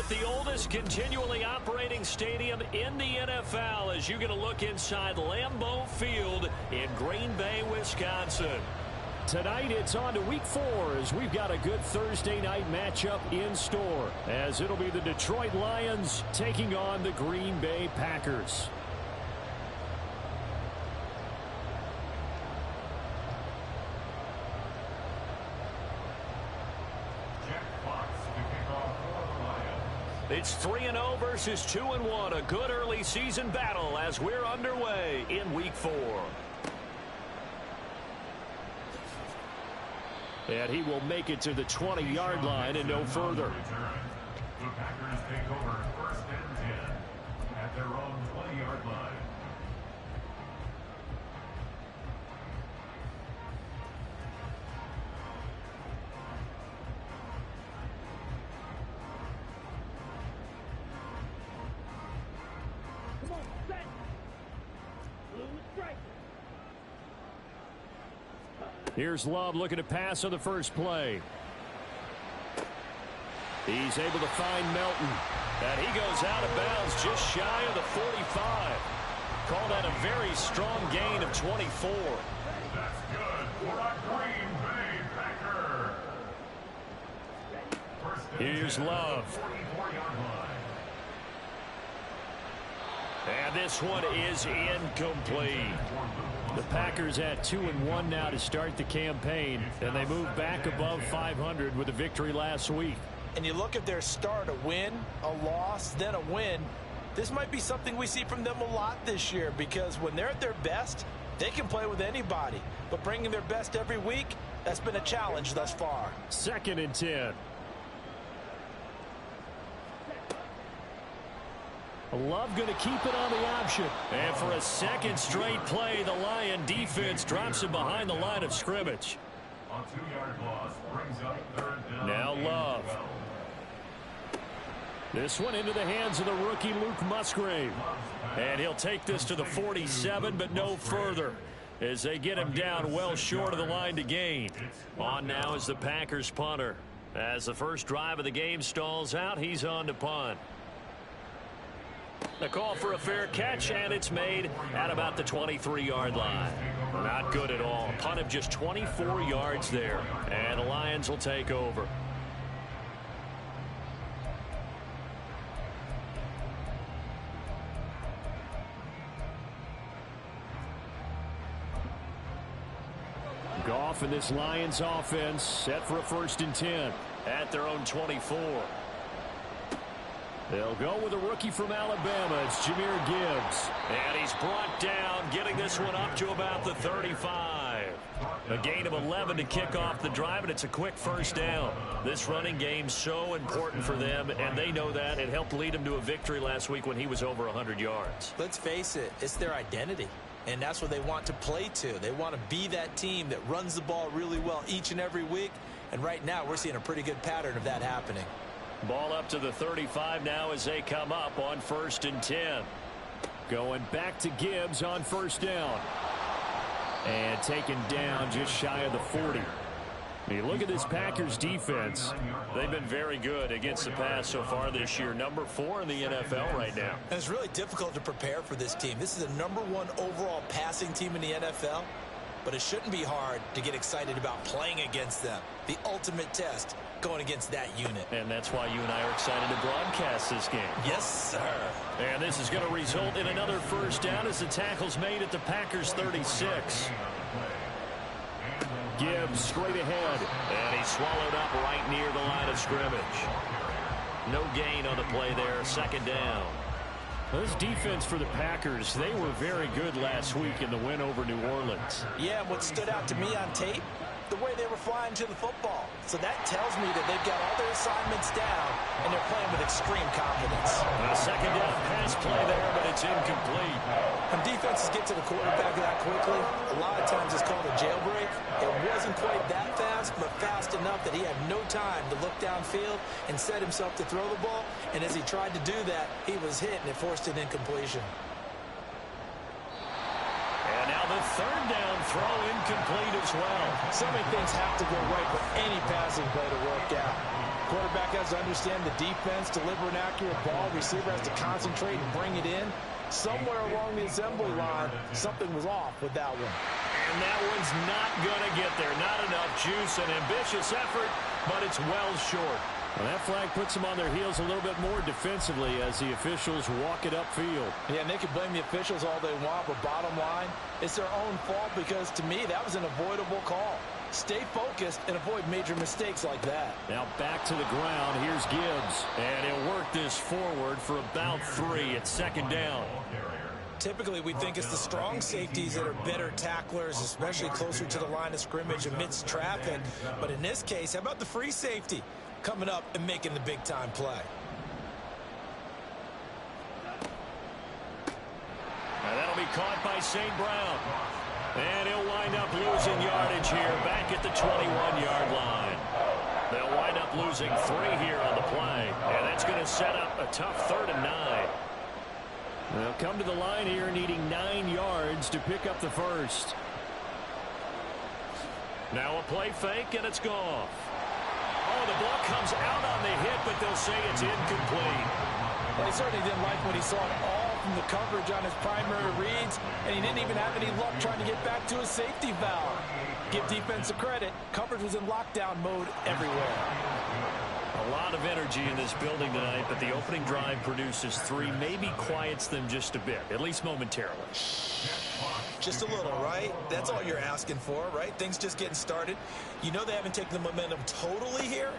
at the oldest continually operating stadium in the NFL as you get a look inside Lambeau Field in Green Bay, Wisconsin. Tonight it's on to week 4 as we've got a good Thursday night matchup in store, as it'll be the Detroit Lions taking on the Green Bay Packers. It's 3-0 versus 2-1, a good early season battle as we're underway in week 4. And he will make it to the 20-yard line and no further. The Packers take over 1st and 10 at their own 20-yard line. Here's Love looking to pass on the first play. He's able to find Melton. And he goes out of bounds just shy of the 45. Call that a very strong gain of 24. That's good for a Green Bay Packer. Here's Love. And this one is incomplete. The Packers at 2-1 now to start the campaign, and they move back above 500 with a victory last week. And you look at their start, a win, a loss, then a win. This might be something we see from them a lot this year, because when they're at their best, they can play with anybody. But bringing their best every week, that's been a challenge thus far. 2nd and 10. Love going to keep it on the option. And for a second straight play, the Lion defense drops him behind the line of scrimmage. A 2-yard loss brings up 3rd down. Now Love. This one into the hands of the rookie Luke Musgrave. And he'll take this to the 47, but no further, as they get him down well short of the line to gain. On now is the Packers punter. As the first drive of the game stalls out, he's on to punt. The call for a fair catch, and it's made at about the 23-yard line. Not good at all. Punt of just 24 yards there. And the Lions will take over. Goff and this Lions offense set for a 1st and 10 at their own 24. They'll go with a rookie from Alabama. It's Jahmyr Gibbs. And he's brought down, getting this one up to about the 35. A gain of 11 to kick off the drive, and it's a quick first down. This running game's so important for them, and they know that. It helped lead them to a victory last week when he was over 100 yards. Let's face it, it's their identity. And that's what they want to play to. They want to be that team that runs the ball really well each and every week. And right now, we're seeing a pretty good pattern of that happening. Ball up to the 35 now as they come up on 1st and 10. Going back to Gibbs on 1st down. And taken down just shy of the 40. You look at this Packers defense. They've been very good against the pass so far this year. Number 4 in the NFL right now. And it's really difficult to prepare for this team. This is a number 1 overall passing team in the NFL. But it shouldn't be hard to get excited about playing against them. The ultimate test going against that unit. And that's why you and I are excited to broadcast this game. Yes, sir. And this is going to result in another first down as the tackle's made at the Packers 36. Gibbs straight ahead. And he's swallowed up right near the line of scrimmage. No gain on the play there. 2nd down. This defense for the Packers, they were very good last week in the win over New Orleans. Yeah, what stood out to me on tape, the way they were flying to the football. So that tells me that they've got all their assignments down, and they're playing with extreme confidence. A 2nd down pass play there, but it's incomplete. When defenses get to the quarterback that quickly, a lot of times it's called a jailbreak. It wasn't quite that fast, but fast enough that he had no time to look downfield and set himself to throw the ball. And as he tried to do that, he was hit, and it forced an incompletion. And now the 3rd down throw incomplete as well. So many things have to go right for any passing play to work out. Quarterback has to understand the defense, deliver an accurate ball. Receiver has to concentrate and bring it in. Somewhere along the assembly line, something was off with that one. And that one's not going to get there. Not enough juice. An ambitious effort, but it's well short. Well, that flag puts them on their heels a little bit more defensively as the officials walk it upfield. Yeah, and they can blame the officials all they want, but bottom line, it's their own fault because, to me, that was an avoidable call. Stay focused and avoid major mistakes like that. Now back to the ground. Here's Gibbs. And he'll work this forward for about 3. It's second down. Typically, we think it's the strong safeties that are better tacklers, especially closer to the line of scrimmage amidst traffic. But in this case, how about the free safety coming up and making the big-time play? And that'll be caught by St. Brown. And he'll wind up losing yardage here back at the 21-yard line. They'll wind up losing 3 here on the play. And that's going to set up a tough 3rd and 9. They'll come to the line here needing 9 yards to pick up the first. Now a play fake, and it's gone. Oh, the ball comes out on the hit, but they'll say it's incomplete. Well, he certainly didn't like when he saw it all from the coverage on his primary reads, and he didn't even have any luck trying to get back to his safety valve. Give defense credit. Coverage was in lockdown mode everywhere. A lot of energy in this building tonight, but the opening drive produces 3, maybe quiets them just a bit, at least momentarily. Just a little, right? That's all you're asking for, right? Things just getting started. You know they haven't taken the momentum totally here,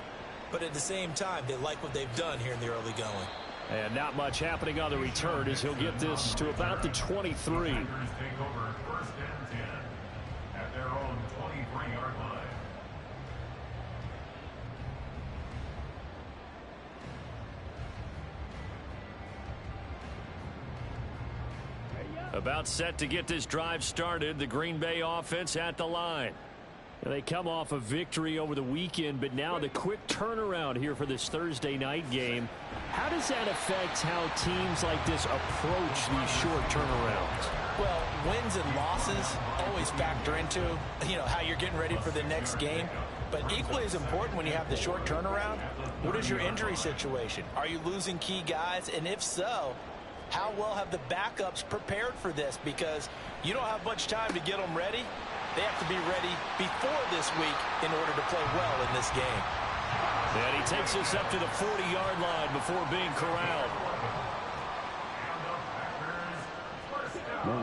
but at the same time, they like what they've done here in the early going. And not much happening on the return as he'll get this to about the 23. Take over 1st and 10 at their own 23-yard line. About set to get this drive started, the Green Bay offense at the line. They come off a victory over the weekend, but now the quick turnaround here for this Thursday night game. How does that affect how teams like this approach these short turnarounds? Well, wins and losses always factor into, how you're getting ready for the next game. But equally as important when you have the short turnaround, what is your injury situation? Are you losing key guys? And if so, how well have the backups prepared for this? Because you don't have much time to get them ready. They have to be ready before this week in order to play well in this game. And he takes us up to the 40-yard line before being corralled.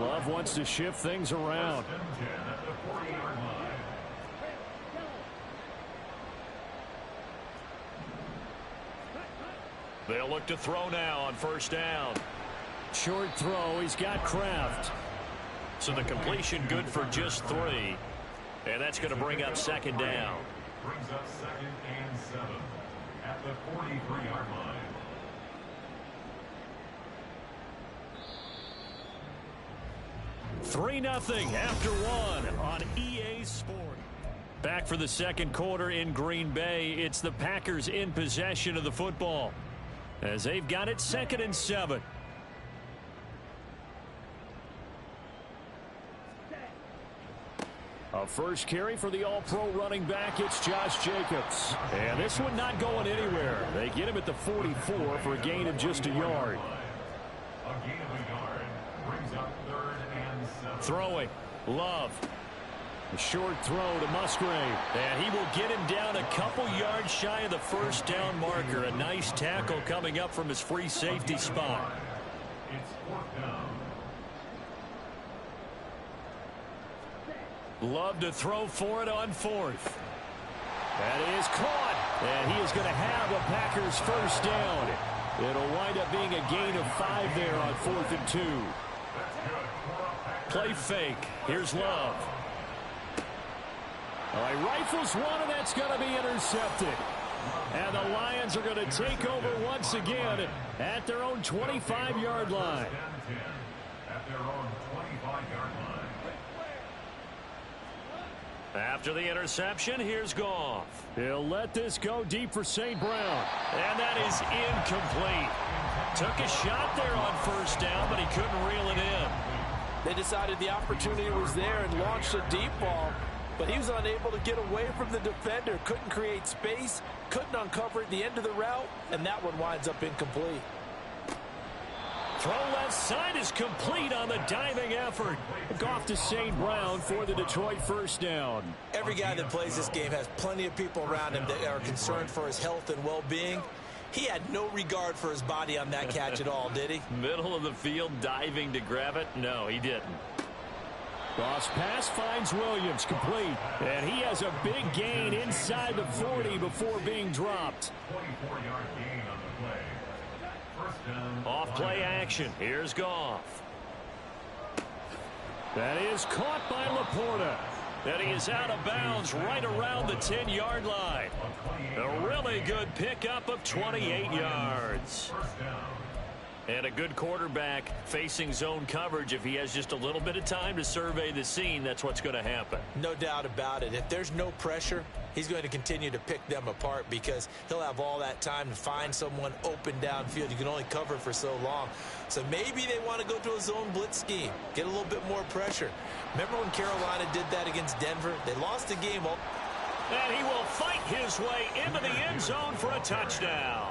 Love wants to shift things around. They'll look to throw now on 1st down. Short throw. He's got Kraft. So the completion good for just 3. And that's going to bring up 2nd down. Brings up 2nd and 7 at the 43-yard line. Three 3-0 after 1 on EA Sport. Back for the second quarter in Green Bay. It's the Packers in possession of the football as they've got it 2nd and 7. A first carry for the all-pro running back. It's Josh Jacobs. And this one not going anywhere. They get him at the 44 for a gain of just a yard. A gain of a yard brings up 3rd and 7. Throwing. Love. A short throw to Musgrave. And he will get him down a couple yards shy of the 1st down marker. A nice tackle coming up from his free safety spot. It's 4th down. Love to throw for it on 4th. That is caught. And he is going to have a Packers 1st down. It'll wind up being a gain of 5 there on 4th and 2. Play fake. Here's Love. Well, he rifles one, and that's going to be intercepted. And the Lions are going to take over once again at their own 25-yard line. At their own 25-yard line. After the interception, here's Goff. He'll let this go deep for St. Brown. And that is incomplete. Took a shot there on 1st down, but he couldn't reel it in. They decided the opportunity was there and launched a deep ball. but he was unable to get away from the defender. Couldn't create space, couldn't uncover at the end of the route, and that one winds up incomplete. Throw left side is complete on the diving effort. Goff to St. Brown for the Detroit first down. Every guy that plays this game has plenty of people around him that are concerned for his health and well-being. He had no regard for his body on that catch at all, did he? Middle of the field, diving to grab it? No, he didn't. Cross pass finds Williams, complete. And he has a big gain inside the 40 before being dropped. 24-yard gain on the play. First down. Off play action. Here's Goff. That is caught by Laporta. And he is out of bounds right around the 10-yard line. A really good pickup of 28 yards. First down. And a good quarterback facing zone coverage. If he has just a little bit of time to survey the scene, that's what's going to happen. No doubt about it. If there's no pressure, he's going to continue to pick them apart because he'll have all that time to find someone open downfield. You can only cover for so long. So maybe they want to go to a zone blitz scheme, get a little bit more pressure. Remember when Carolina did that against Denver? They lost the game. And he will fight his way into the end zone for a touchdown.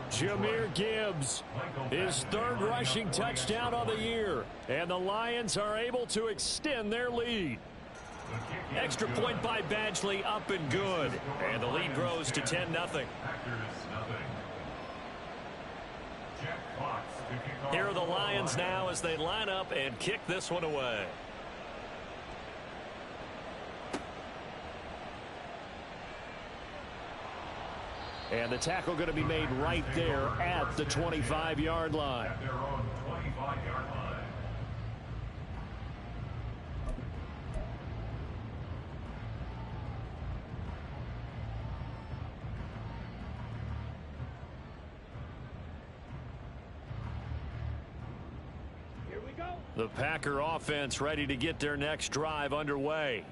Jahmyr Gibbs, his third rushing touchdown of the year. And the Lions are able to extend their lead. Extra point by Badgley, up and good. And the lead grows to 10-0. Here are the Lions now as they line up and kick this one away. And the tackle going to be made right there at the 25-yard line. At their own 25-yard line. Here we go. The Packer offense ready to get their next drive underway.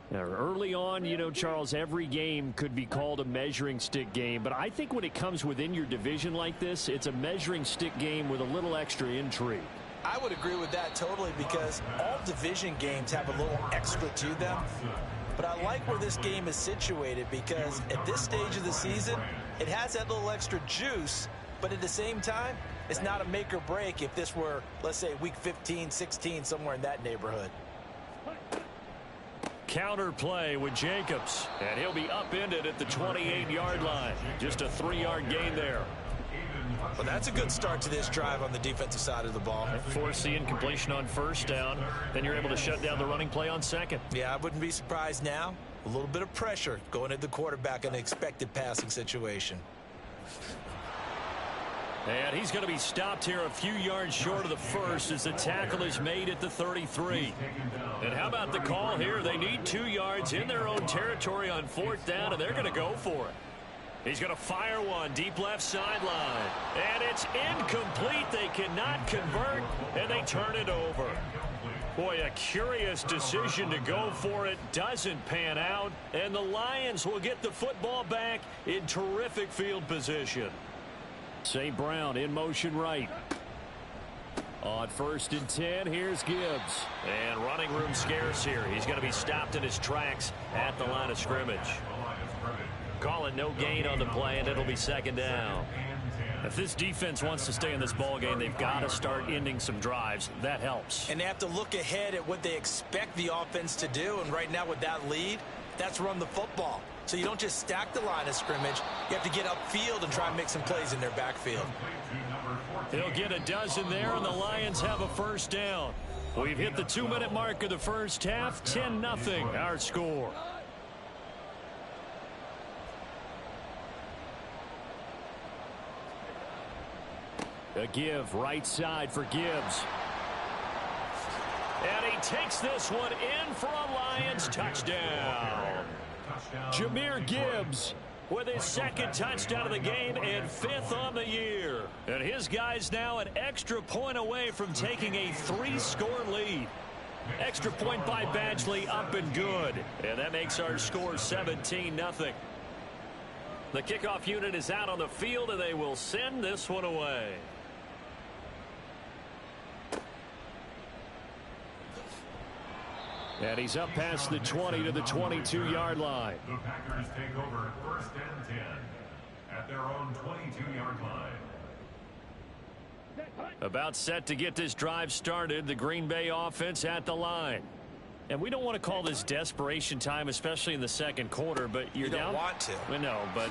Now, early on, you know, Charles, every game could be called a measuring stick game. But I think when it comes within your division like this, it's a measuring stick game with a little extra intrigue. I would agree with that totally because all division games have a little extra to them. But I like where this game is situated because at this stage of the season, it has that little extra juice. But at the same time, it's not a make or break if this were, let's say, week 15, 16, somewhere in that neighborhood. Counter play with Jacobs, and he'll be upended at the 28-yard line. Just a 3-yard gain there. Well, that's a good start to this drive on the defensive side of the ball. Force the incompletion on first down. Then you're able to shut down the running play on second. Yeah, I wouldn't be surprised now. A little bit of pressure going at the quarterback in an expected passing situation. And he's going to be stopped here a few yards short of the first as the tackle is made at the 33. And how about the call here? They need 2 yards in their own territory on fourth down, and they're going to go for it. He's going to fire one deep left sideline. And it's incomplete. They cannot convert, and they turn it over. Boy, a curious decision to go for it. Doesn't pan out, and the Lions will get the football back in terrific field position. St. Brown in motion right. On 1st and 10, here's Gibbs. And running room scarce here. He's going to be stopped in his tracks at the line of scrimmage. Call it no gain on the play, and it'll be second down. If this defense wants to stay in this ball game, they've got to start ending some drives. That helps. And they have to look ahead at what they expect the offense to do. And right now with that lead, that's run the football. So you don't just stack the line of scrimmage. You have to get upfield and try and make some plays in their backfield. He'll get a dozen there, and the Lions have a first down. We've hit the 2-minute mark of the first half. 10-0 our score. A give right side for Gibbs. And he takes this one in for a Lions touchdown. Jahmyr Gibbs with his second touchdown of the game and 5th on the year. And his guys now an extra point away from taking a 3-score lead. Extra point by Badgley, up and good. And that makes our score 17-0. The kickoff unit is out on the field, and they will send this one away. And he's up past the 20 to the 22-yard line. The Packers take over 1st and 10 at their own 22-yard line. About set to get this drive started. The Green Bay offense at the line. And we don't want to call this desperation time, especially in the second quarter, but you're down. You don't want to. Well, no, but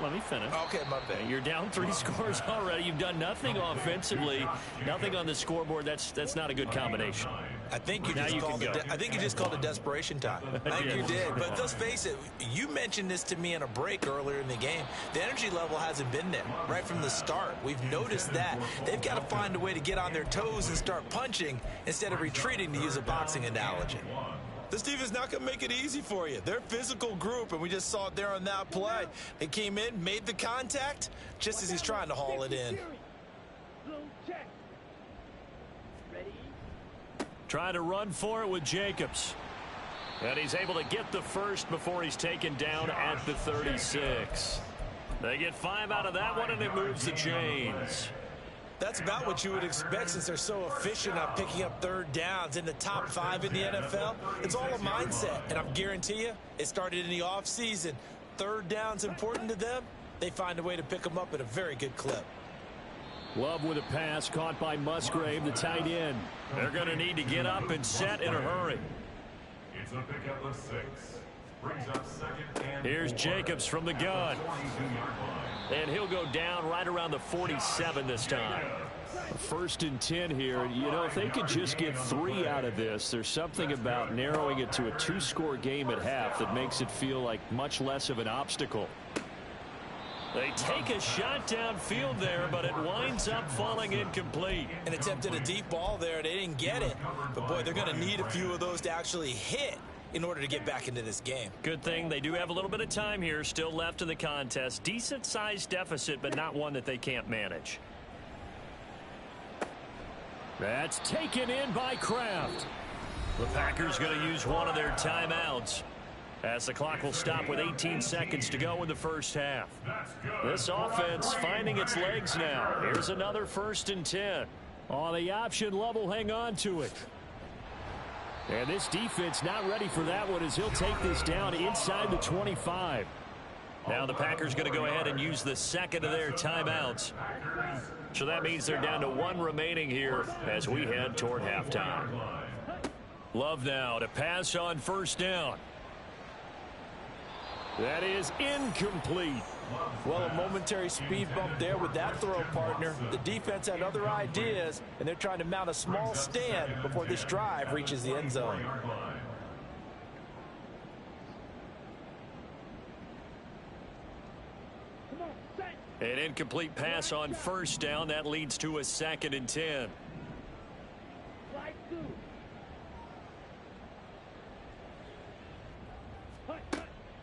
let me finish. Okay, my bad. You're down 3 scores already. You've done nothing offensively, nothing on the scoreboard. That's not a good combination. I think you just called it desperation time. I think you did. But let's face it, you mentioned this to me in a break earlier in the game. The energy level hasn't been there right from the start. We've noticed that. They've got to find a way to get on their toes and start punching instead of retreating, to use a boxing analogy. This defense not going to make it easy for you. They're a physical group, and we just saw it there on that play. They came in, made the contact, just as he's trying to haul it in. Trying to run for it with Jacobs. And he's able to get the first before he's taken down at the 36. They get 5 out of that one, and it moves the chains. That's about what you would expect since they're so efficient on picking up 3rd downs in the top 5 in the NFL. It's all a mindset, and I guarantee you it started in the offseason. 3rd down's important to them. They find a way to pick them up at a very good clip. Love with a pass caught by Musgrave, the tight end. They're going to need to get up and set in a hurry. It's a pickup of 6. Brings up 2nd and Here's 4. Jacobs from the gun. 22-yard line. And he'll go down right around the 47 this time. 1st and 10 here. You know, if they could just get 3 out of this, there's something about narrowing it to a 2-score game at half that makes it feel like much less of an obstacle. They take a shot downfield there, but it winds up falling incomplete. And attempted a deep ball there. They didn't get it. But, boy, they're going to need a few of those to actually hit in order to get back into this game. Good thing they do have a little bit of time here still left in the contest. Decent-sized deficit, but not one that they can't manage. That's taken in by Kraft. The Packers going to use one of their timeouts as the clock will stop with 18 seconds to go in the first half. This offense finding its legs now. Here's another 1st and 10. On the option level, hang on to it. And this defense not ready for that one as he'll take this down inside the 25. Now the Packers going to go ahead and use the second of their timeouts. So that means they're down to 1 remaining here as we head toward halftime. Love now to pass on 1st down. That is incomplete. Well, a momentary speed bump there with that throw, partner. The defense had other ideas, and they're trying to mount a small stand before this drive reaches the end zone. An incomplete pass on 1st down. That leads to a 2nd and 10.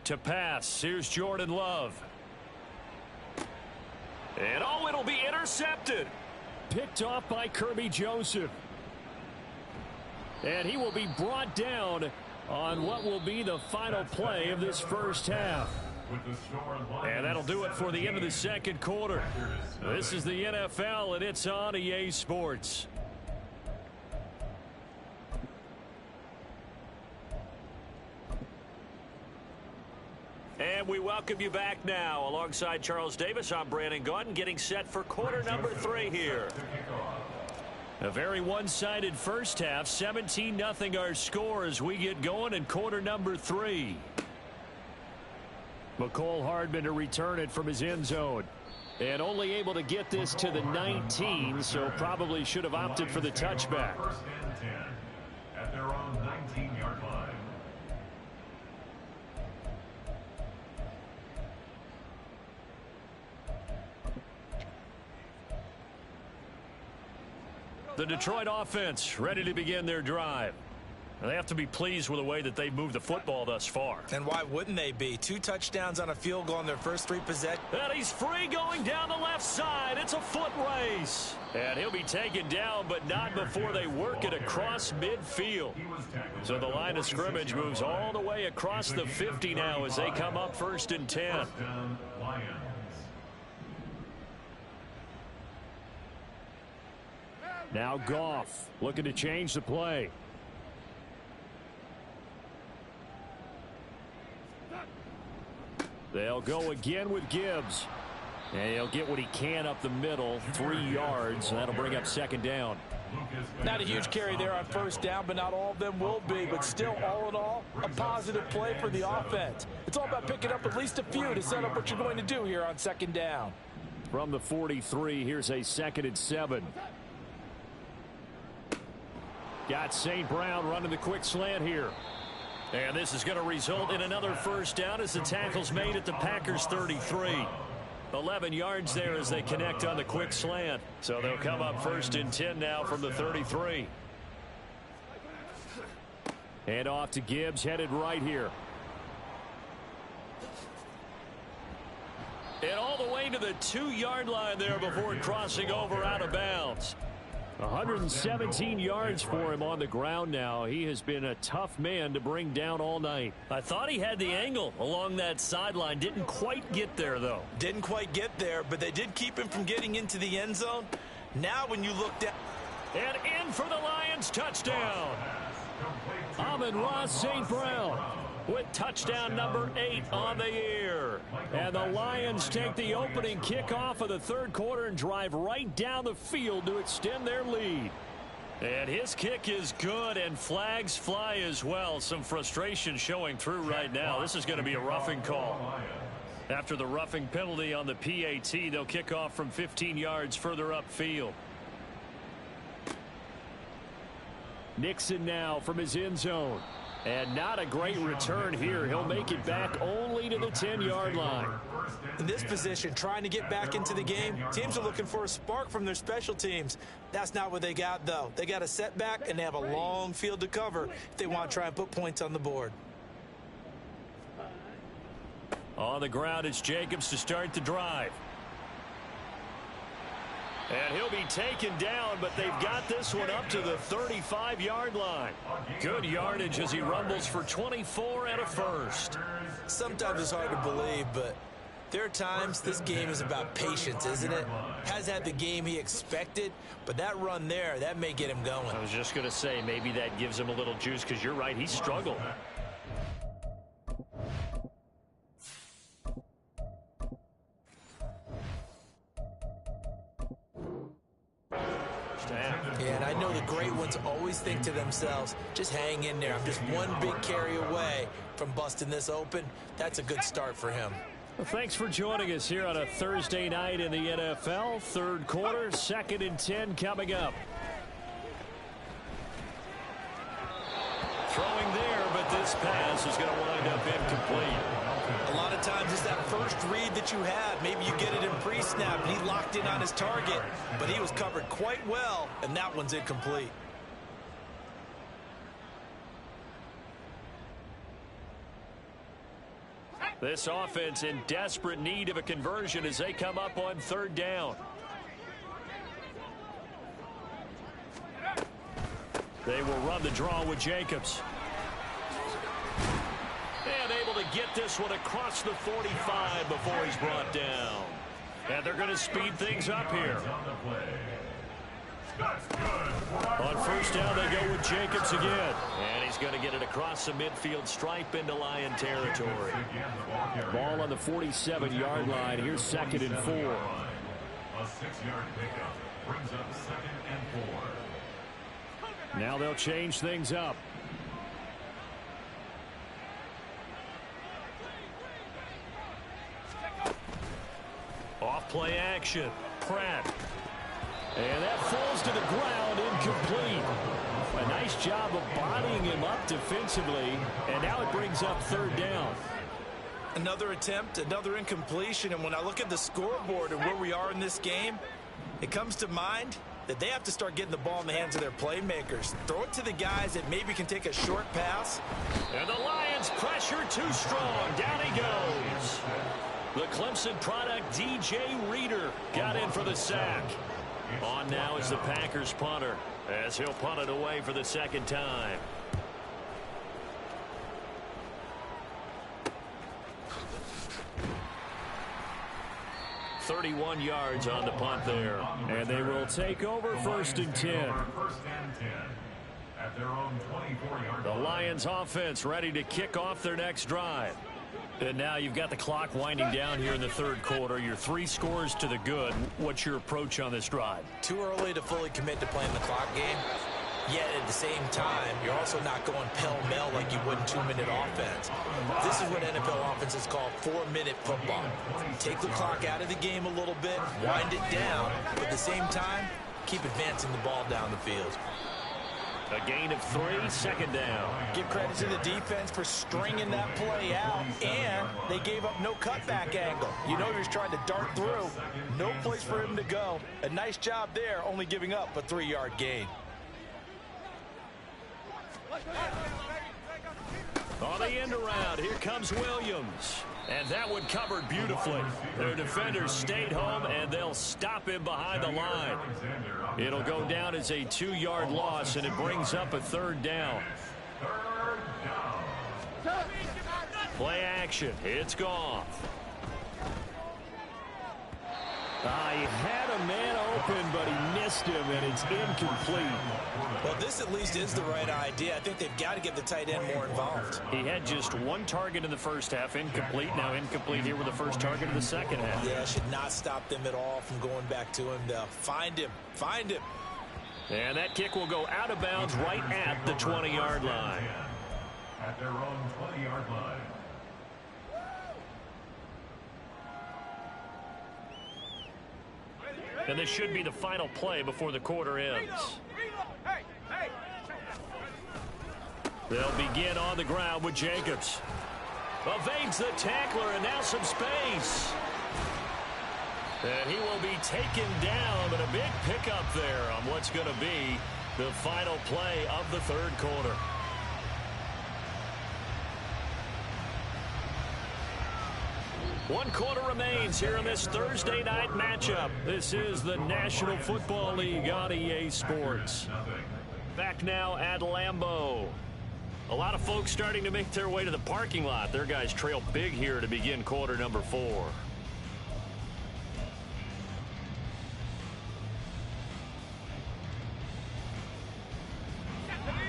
To pass, here's Jordan Love. And it'll be intercepted. Picked off by Kirby Joseph. And he will be brought down on what will be the final play of this first half. And that'll do it for the end of the second quarter. This is the NFL, and it's on EA Sports. And we welcome you back now. Alongside Charles Davis, I'm Brandon Gaudin, getting set for quarter number 3 here. A very one-sided first half, 17-0 our score as we get going in quarter number 3. McCole Hardman to return it from his end zone. And only able to get this to the 19, so probably should have opted for the touchback. 1st and 10 at their own 19-yard line. The Detroit offense ready to begin their drive. They have to be pleased with the way that they've moved the football thus far. And why wouldn't they be? 2 touchdowns on a field goal in their first 3 possessions. And he's free going down the left side. It's a foot race. And he'll be taken down, but not before they work it across midfield. So the line of scrimmage moves all the way across the 50 now as they come up 1st and 10. Now Goff looking to change the play. They'll go again with Gibbs. And he'll get what he can up the middle, 3 yards, and that'll bring up second down. Not a huge carry there on first down, but not all of them will be. But still, all in all, a positive play for the offense. It's all about picking up at least a few to set up what you're going to do here on second down. From the 43, here's a 2nd and 7. Got St. Brown running the quick slant here. And this is going to result in another first down as the tackle's made at the Packers 33. 11 yards there as they connect on the quick slant. So they'll come up 1st and 10 now from the 33. And off to Gibbs, headed right here. And all the way to the 2-yard line there before crossing over out of bounds. 117 yards for him on the ground now. He has been a tough man to bring down all night. I thought he had the angle along that sideline. Didn't quite get there, though. Didn't quite get there, but they did keep him from getting into the end zone. Now when you look down. And in for the Lions, touchdown. Amon-Ra St. Brown with touchdown number 8 on the year. And the Lions take the opening kickoff of the 3rd quarter and drive right down the field to extend their lead. And his kick is good, and flags fly as well. Some frustration showing through right now. This is going to be a roughing call. After the roughing penalty on the PAT, they'll kick off from 15 yards further upfield. Nixon now from his end zone. And not a great return here. He'll make it back only to the 10-yard line. In this position, trying to get back into the game, teams are looking for a spark from their special teams. That's not what they got, though. They got a setback, and they have a long field to cover if they want to try and put points on the board. On the ground, it's Jacobs to start the drive. And he'll be taken down, but they've got this one up to the 35-yard line. Good yardage as he rumbles for 24 and a first. Sometimes it's hard to believe, but there are times this game is about patience, isn't it? Has had the game he expected, but that run there, that may get him going. I was just going to say, maybe that gives him a little juice, because you're right, he struggled. Yeah, and I know the great ones always think to themselves, just hang in there. I'm just one big carry away from busting this open. That's a good start for him. Well, thanks for joining us here on a Thursday night in the NFL. 3rd quarter, 2nd and 10 coming up. Throwing there, but this pass is going to wind up incomplete. A lot of times it's that first read that you have. Maybe you get it in pre-snap, and he locked in on his target, but he was covered quite well, and that one's incomplete. This offense in desperate need of a conversion as they come up on 3rd down. They will run the draw with Jacobs. And able to get this one across the 45 before he's brought down. And they're going to speed things up here. On 1st down, they go with Jacobs again. And he's going to get it across the midfield stripe into Lion territory. Ball on the 47-yard line. Here's 2nd and 4. A 6-yard pickup brings up 2nd and 4. Now they'll change things up. Off play action. Pratt. And that falls to the ground, incomplete. A nice job of bodying him up defensively, and now it brings up 3rd down. Another attempt, another incompletion, and when I look at the scoreboard and where we are in this game, it comes to mind that they have to start getting the ball in the hands of their playmakers. Throw it to the guys that maybe can take a short pass. And the Lions pressure too strong. Down he goes. The Clemson product, DJ Reader, got in for the sack. On now is the Packers punter, as he'll punt it away for the 2nd time. .31 yards on the punt there. And they will take over 1st and 10. At their own 24-yard The Lions offense ready to kick off their next drive. And now you've got the clock winding down here in the third quarter. You're 3 scores to the good. What's your approach on this drive? Too early to fully commit to playing the clock game. Yet at the same time, you're also not going pell-mell like you would in 2-minute offense. This is what NFL offenses call 4-minute football. Take the clock out of the game a little bit, wind it down, but at the same time, keep advancing the ball down the field. A gain of 3, second down. Give credit to the defense for stringing that play out, and they gave up no cutback angle. You know you're trying to dart through. No place for him to go. A nice job there, only giving up a 3-yard gain. On the end around, here comes Williams. And that one covered beautifully. Their defenders stayed home, and they'll stop him behind the line. It'll go down as a 2-yard loss, and it brings up a third down. Play action. It's Goff. He had a man open, but he missed him, and it's incomplete. Well, this at least is the right idea. I think they've got to get the tight end more involved. He had just 1 target in the first half, incomplete. Now incomplete here with the first target of the second half. Yeah, should not stop them at all from going back to him. They'll find him. Find him. And that kick will go out of bounds right at the 20-yard line. At their own 20-yard line. And this should be the final play before the quarter ends. They'll begin on the ground with Jacobs. Evades the tackler, and now some space. And he will be taken down, but a big pickup there on what's going to be the final play of the third quarter. One quarter remains here in this Thursday night matchup. This is the National Football League on EA Sports. Back now at Lambeau. A lot of folks starting to make their way to the parking lot. Their guys trail big here to begin quarter number 4.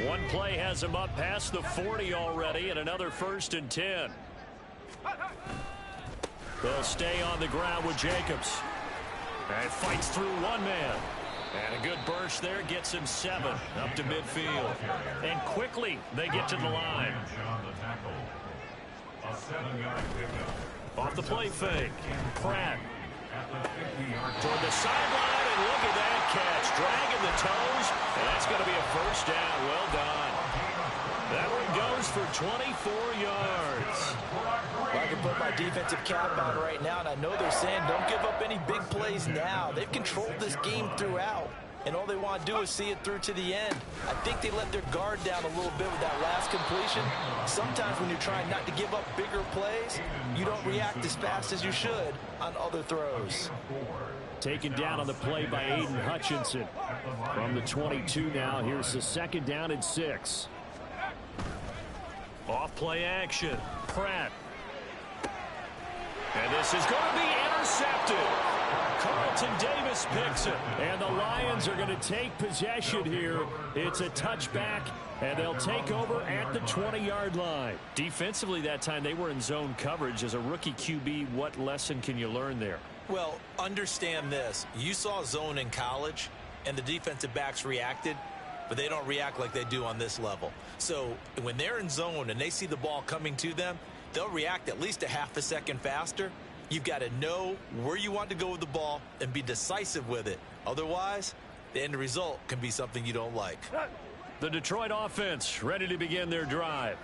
One play has them up past the 40 already, and another 1st and 10. They'll stay on the ground with Jacobs. And fights through one man. And a good burst there gets him 7 up to midfield. And quickly they get to the line. Off the play fake. Pratt. Toward the sideline, and look at that catch. Dragging the toes. And that's going to be a first down. Well done. That one goes for 24 yards. I can put my defensive cap on right now, and I know they're saying don't give up any big plays now. They've controlled this game throughout, and all they want to do is see it through to the end. I think they let their guard down a little bit with that last completion. Sometimes when you're trying not to give up bigger plays, you don't react as fast as you should on other throws. Taken down on the play by Aiden Hutchinson. From the 22 now, here's the 2nd down and 6. Off play action. Pratt. And this is going to be intercepted. Carlton Davis picks it. And the Lions are going to take possession here. It's a touchback, and they'll take over at the 20-yard line. Defensively that time, they were in zone coverage. As a rookie QB, what lesson can you learn there? Well, understand this. You saw zone in college, and the defensive backs reacted, but they don't react like they do on this level. So when they're in zone and they see the ball coming to them, they'll react at least a half a second faster. You've got to know where you want to go with the ball and be decisive with it. Otherwise, the end result can be something you don't like. The Detroit offense ready to begin their drive.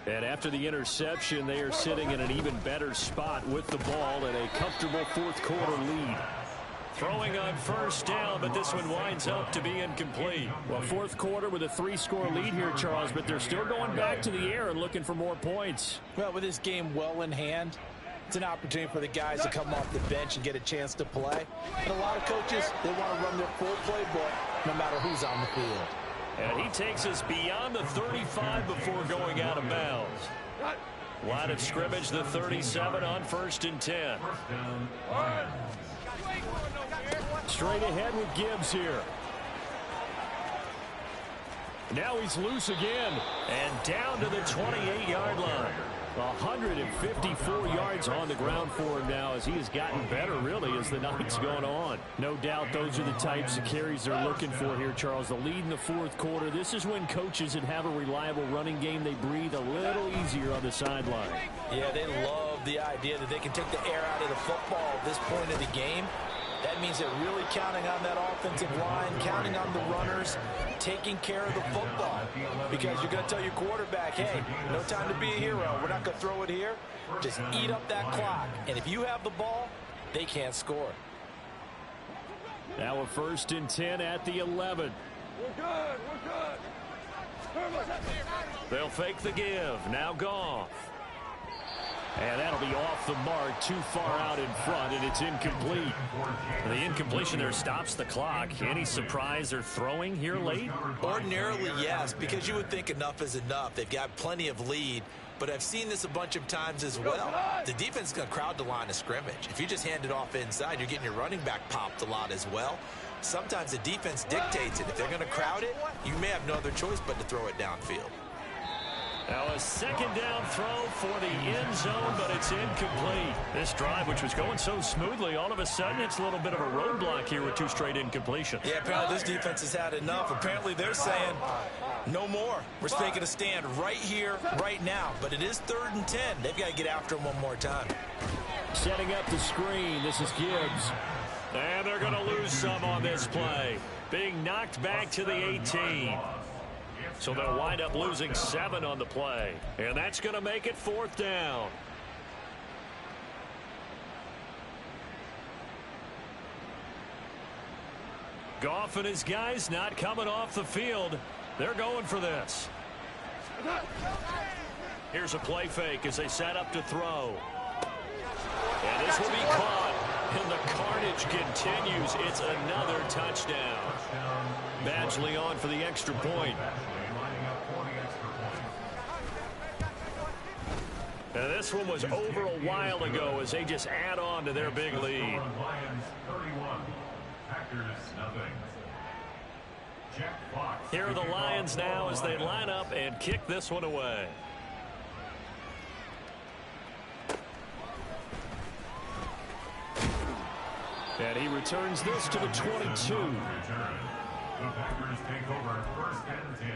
And after the interception, they are sitting in an even better spot with the ball and a comfortable 4th quarter lead. Throwing on 1st down, but this one winds up to be incomplete. Well, 4th quarter with a 3-score lead here, Charles, but they're still going back to the air and looking for more points. Well, with this game well in hand, it's an opportunity for the guys to come off the bench and get a chance to play. And a lot of coaches, they want to run their full playbook no matter who's on the field. And he takes us beyond the 35 before going out of bounds. Line of scrimmage, the 37 on 1st and 10. Straight ahead with Gibbs here. Now he's loose again. And down to the 28-yard line. 154 yards on the ground for him now as he has gotten better, really, as the night's gone on. No doubt those are the types of carries they're looking for here, Charles. The lead in the fourth quarter. This is when coaches that have a reliable running game, they breathe a little easier on the sideline. Yeah, they love the idea that they can take the air out of the football at this point of the game. That means they're really counting on that offensive line, counting on the runners, taking care of the football. Because you're going to tell your quarterback, hey, no time to be a hero. We're not going to throw it here. Just eat up that clock. And if you have the ball, they can't score. Now a 1st and 10 at the 11. We're good. They'll fake the give. Now Goff. And that'll be off the mark, too far out in front, and it's incomplete. The incompletion there stops the clock. Any surprise they're throwing here late? Ordinarily, yes, because you would think enough is enough. They've got plenty of lead, but I've seen this a bunch of times as well. The defense is going to crowd the line of scrimmage. If you just hand it off inside, you're getting your running back popped a lot as well. Sometimes the defense dictates it. If they're going to crowd it, you may have no other choice but to throw it downfield. Now a 2nd down throw for the end zone, but it's incomplete. This drive, which was going so smoothly, all of a sudden it's a little bit of a roadblock here with 2 straight incompletions. Yeah, apparently this defense has had enough. Apparently they're saying, no more. We're taking a stand right here, right now. But it is 3rd and 10. They've got to get after him one more time. Setting up the screen. This is Gibbs. And they're going to lose some on this play. Being knocked back to the 18. So they'll wind up losing 7 on the play. And that's going to make it 4th down. Goff and his guys not coming off the field. They're going for this. Here's a play fake as they set up to throw. And this will be caught. And the carnage continues. It's another touchdown. Badgley on for the extra point. And this one was over a while ago as they just add on to their big lead. Lions 31, Packers nothing. Jack Fox. Here are the Lions now as they line up and kick this one away. And he returns this to the 22. The Packers take over 1st and 10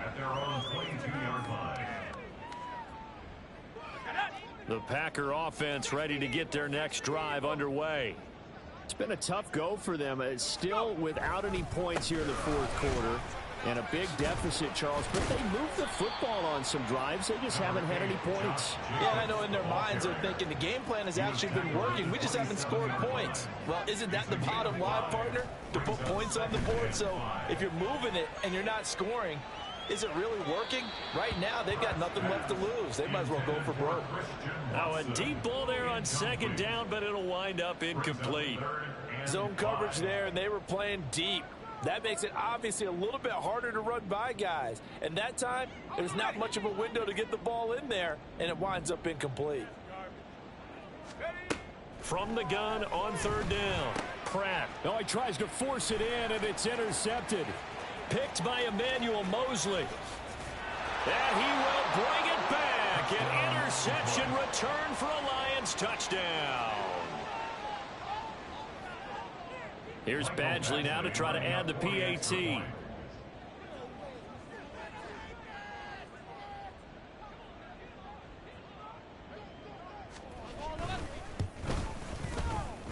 at their own 22-yard line. The Packer offense ready to get their next drive underway. It's been a tough go for them. Still without any points here in the fourth quarter. And a big deficit, Charles. But they moved the football on some drives. They just haven't had any points. Yeah, I know in their minds they're thinking the game plan has actually been working. We just haven't scored points. Well, isn't that the bottom line, partner? To put points on the board. So if you're moving it and you're not scoring, is it really working? Right now, they've got nothing left to lose. They might as well go for broke. Now a deep ball there on 2nd down, but it'll wind up incomplete. Zone coverage there, and they were playing deep. That makes it obviously a little bit harder to run by guys. And that time, there's not much of a window to get the ball in there, and it winds up incomplete. From the gun on 3rd down, Pratt. No, he tries to force it in, and it's intercepted. Picked by Emmanuel Mosley. And he will bring it back. An interception return for a Lions touchdown. Here's Badgley now to try to add the PAT.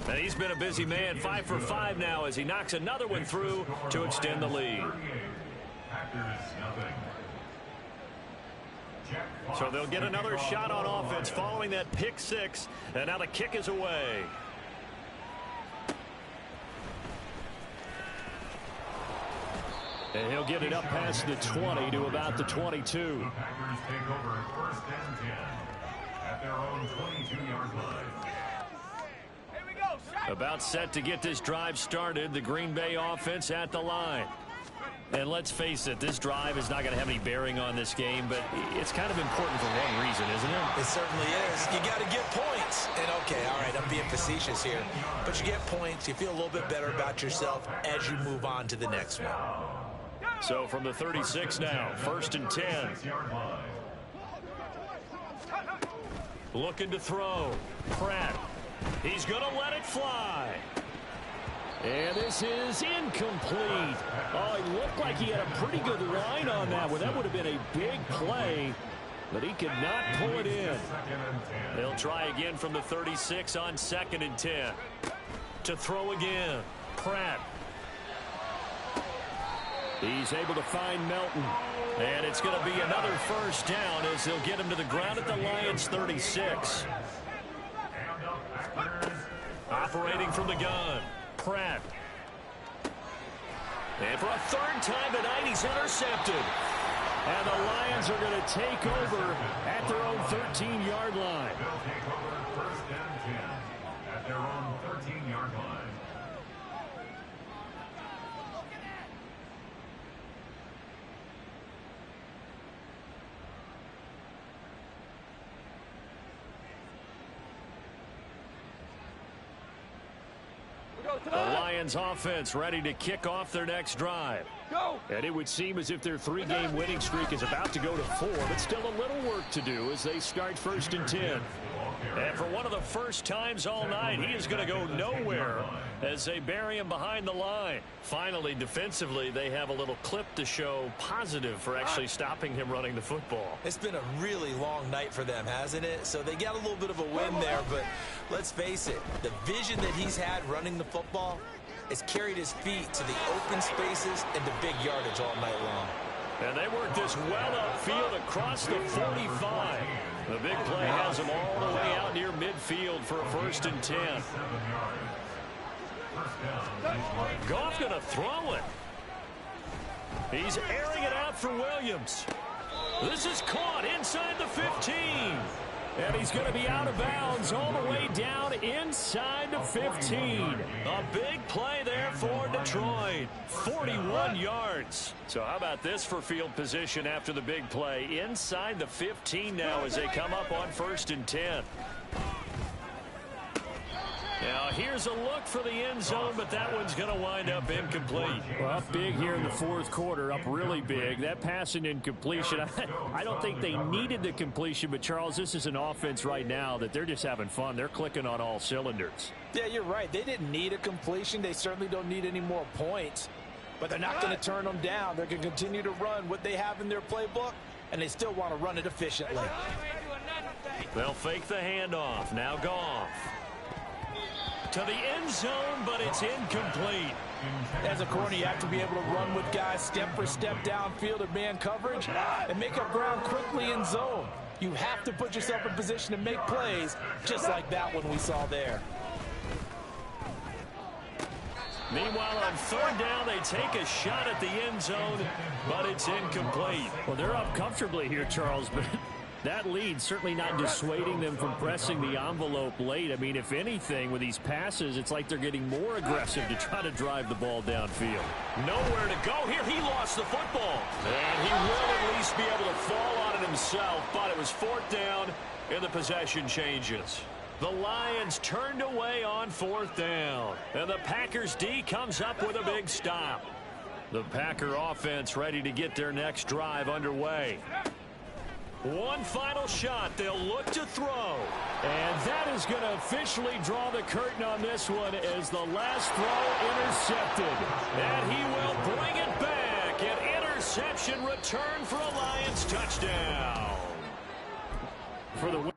And he's been a busy man, 5 for 5 now as he knocks another one through to extend the lead. So they'll get another shot on offense following that pick 6, and now the kick is away. And he'll get it up past the 20 to about the 22. The Packers take over 1st and 10 at their own 22-yard line. About set to get this drive started. The Green Bay offense at the line. And let's face it, this drive is not going to have any bearing on this game, but it's kind of important for one reason, isn't it? It certainly is. You got to get points. And okay, all right, I'm being facetious here. But you get points, you feel a little bit better about yourself as you move on to the next one. So from the 36 now, 1st and 10. Looking to throw. Pratt. He's going to let it fly. And this is incomplete. Oh, it looked like he had a pretty good line on that one. That would have been a big play, but he could not pull it in. They'll try again from the 36 on 2nd and 10. To throw again. Pratt. He's able to find Melton. And it's going to be another first down as they'll get him to the ground at the Lions 36. Operating from the gun. Pratt. And for a 3rd time tonight, he's intercepted. And the Lions are going to take over at their own 13-yard line. They'll take over 1st and 10 at their own 13-yard line. The Lions offense ready to kick off their next drive. And it would seem as if their 3-game winning streak is about to go to 4, but still a little work to do as they start 1st and 10. And for one of the first times all night, he is going to go nowhere as they bury him behind the line. Finally, defensively, they have a little clip to show positive for actually stopping him running the football. It's been a really long night for them, hasn't it? So they got a little bit of a win there, but let's face it, the vision that he's had running the football has carried his feet to the open spaces and to big yardage all night long. And they work this well upfield across the 45. The big play has him all the way out near midfield for a 1st and 10. Goff going to throw it. He's airing it out for Williams. This is caught inside the 15. And he's going to be out of bounds all the way down inside the 15. A big play there for Detroit. 41 yards. So how about this for field position after the big play? Inside the 15 now as they come up on 1st and 10. Now here's a look for the end zone, but that one's going to wind up incomplete. Well, up big here in the 4th quarter, up really big. That passing incompletion, I don't think they needed the completion, but Charles, this is an offense right now that they're just having fun. They're clicking on all cylinders. Yeah, you're right. They didn't need a completion. They certainly don't need any more points, but they're not going to turn them down. They're going to continue to run what they have in their playbook, and they still want to run it efficiently. They'll fake the handoff. Now Goff. To the end zone, but it's incomplete. As a corner, you have to be able to run with guys step for step downfield in man coverage and make up ground quickly in zone. You have to put yourself in position to make plays, just like that one we saw there. Meanwhile, on 3rd down, they take a shot at the end zone, but it's incomplete. Well, they're up comfortably here, Charles, but that lead certainly not dissuading them from pressing the envelope late. I mean, if anything, with these passes, it's like they're getting more aggressive to try to drive the ball downfield. Nowhere to go here. He lost the football. And he will at least be able to fall on it himself, but it was 4th down, and the possession changes. The Lions turned away on 4th down, and the Packers D comes up with a big stop. The Packer offense ready to get their next drive underway. One final shot. They'll look to throw. And that is going to officially draw the curtain on this one as the last throw intercepted. And he will bring it back. An interception return for a Lions touchdown. For the